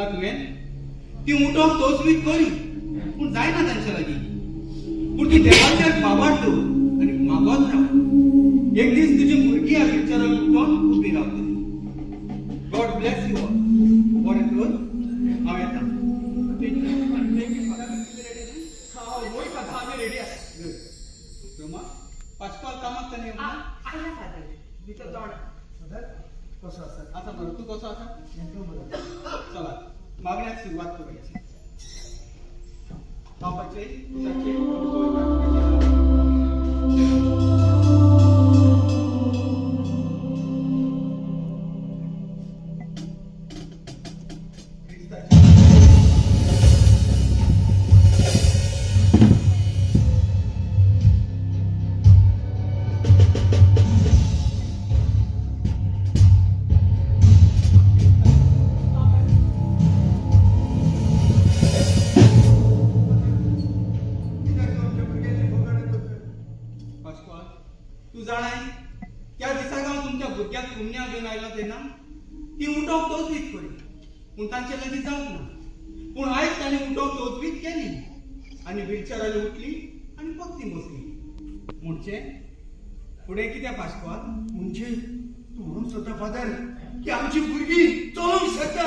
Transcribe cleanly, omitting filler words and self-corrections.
तुवें ती उठोवंक तोचवीत करी पूण जायना तांच्या लागीं. पूण ती देवाचेर बाबाट दवर आनी मागोत राव. एक दीस तुजी भुरगीं ह्या विचारान उठोवन उबी रावतली. God bless you all. बरें तर हांव येता. रेडी आसा. पाचपाल कामाक ताणें आयला फादर भितर जाण फादर कसो आसा? आसा बरो. तूं कसो आसा? चला मागण्याक सुरवात करूया. पावपाचे दिसाचे तू जाणाय त्या दिसाक हांव तुमच्या भुरग्याक कुमन्या घेवन आयलो तेन्ना ती उठोवंक तोचवीत करी पूण तांचे लागीं जावंक ना. पूण आयज ताणें उठोवंक तोचवीत केली आनी व्हिलचॅरार उठली आनी पक्की बसली. म्हणचे फुडें कितें पाशपाल? म्हणजे तू म्हणून सोदता फादर की आमची भुरगीं चलोवंक शकता.